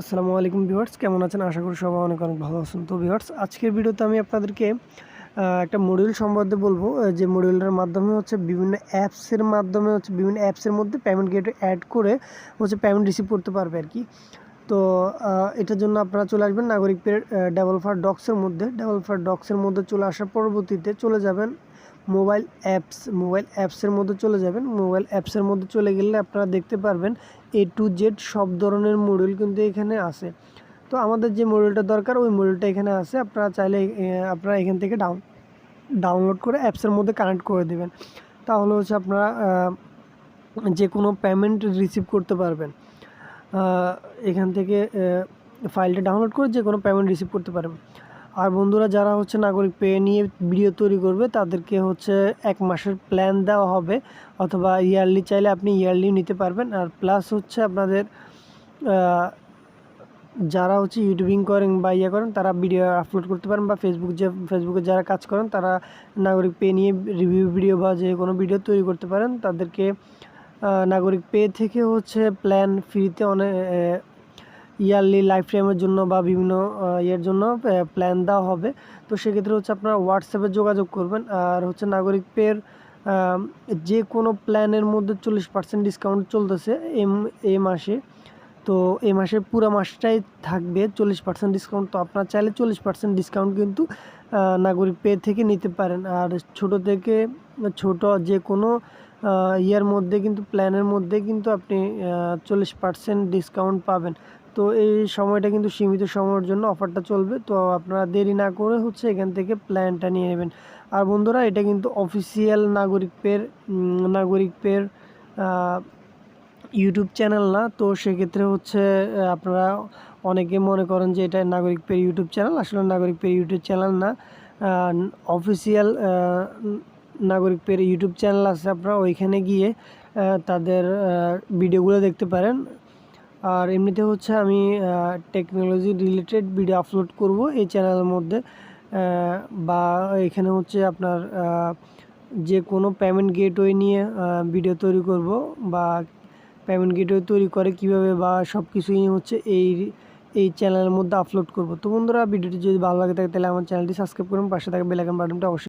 আসসালামু আলাইকুম ভিউয়ার্স, কেমন আছেন? আশা করি সবাই অনেক ভালো আছেন। তো ভিউয়ার্স, আজকের ভিডিওতে আমি আপনাদেরকে একটা মডিউল সম্বন্ধে বলবো, যে মডিউলটার মাধ্যমে বিভিন্ন অ্যাপসের মধ্যে পেমেন্ট গেটওয়ে অ্যাড করে পেমেন্ট রিসিভ করতে পারবে আর কি। তো এটার জন্য আপনারা চলে আসবেন নাগরিক পের ডেভেলপার ডক্সের মধ্যে চলে আসার পরবর্তীতে চলে যাবেন মোবাইল অ্যাপসের মধ্যে চলে যাবেন। মোবাইল অ্যাপসের মধ্যে চলে গেলে আপনারা দেখতে পারবেন A to Z সব ধরনের মডিউল কিন্তু এখানে আছে। তো আমাদের যে মডিউলটা দরকার ওই মডিউলটা এখানে আছে। আপনারা চাইলে আপনারা এখান থেকে ডাউনলোড করে অ্যাপসের মধ্যে কানেক্ট করে দেবেন। তাহলে আপনারা যে কোনো পেমেন্ট রিসিভ করতে পারবেন। এখান থেকে ফাইলটা ডাউনলোড করে যে কোনো পেমেন্ট রিসিভ করতে পারবেন। আর বন্ধুরা, যারা নাগরিক পে নিয়ে ভিডিও তৈরি করবে তাদেরকে 1 মাসের প্ল্যান দেওয়া হবে, অথবা ইয়ারলি চাইলে আপনি ইয়ারলি নিতে পারবেন। আর প্লাস আপনাদের যারা ইউটিউবিং করেন বা করেন তারা ভিডিও আপলোড করতে পারেন, বা ফেসবুকে যারা কাজ করেন তারা নাগরিক পে নিয়ে রিভিউ ভিডিও বা যে কোনো ভিডিও তৈরি করতে পারেন। তাদেরকে নাগরিক পে থেকে প্ল্যান ফ্রিতে অনেক ইয়ারলি লাইফ টাইমের জন্য বা বিভিন্ন ইয়ের জন্য প্ল্যান দেওয়া হবে। তো সেক্ষেত্রে আপনারা হোয়াটসঅ্যাপে যোগাযোগ করবেন। আর নাগরিক পের যে কোনো প্ল্যানের মধ্যে 40% ডিসকাউন্ট চলতেছে এই মাসে। তো এই মাসে পুরো মাসটাই থাকবে 40% ডিসকাউন্ট। তো আপনারা চাইলে 40% ডিসকাউন্ট কিন্তু নাগরিক পে থেকে নিতে পারেন। আর ছোট থেকে ছোট যে কোনো ইয়ার মধ্যে কিন্তু প্ল্যানের মধ্যে কিন্তু আপনি 40% ডিসকাউন্ট পাবেন। তো এই সময়টা কিন্তু সীমিত সময়ের জন্য অফারটা চলবে। তো আপনারা দেরি না করে এখান থেকে প্ল্যানটা নিয়ে নেবেন। আর বন্ধুরা, এটা কিন্তু অফিসিয়াল নাগরিক পের ইউটিউব চ্যানেল না। তো সেক্ষেত্রে আপনারা অনেকে মনে করেন যে এটা নাগরিক পের ইউটিউব চ্যানেল। আসলে নাগরিক পের ইউটিউব চ্যানেল না, অফিসিয়াল নাগরিক পের ইউটিউব চ্যানেল আছে। আপনারা ওইখানে গিয়ে তাদের ভিডিওগুলো দেখতে পারেন। আর এমনিতে আমি টেকনোলজি রিলেটেড ভিডিও আপলোড করব এই চ্যানেলের মধ্যে, বা এখানে আপনার যে কোনো পেমেন্ট গেটওয়ে নিয়ে ভিডিও তৈরি করব, বা পেমেন্ট গেটওয়ে তৈরি করে কিভাবে, বা সব কিছুই এই চ্যানেলের মধ্যে আপলোড করব। তো বন্ধুরা, ভিডিওটি যদি ভালো লাগে থাকে তাহলে আমার চ্যানেলটি সাবস্ক্রাইব করুন, পাশে থাকা বেল আইকন বাটনটা অবশ্যই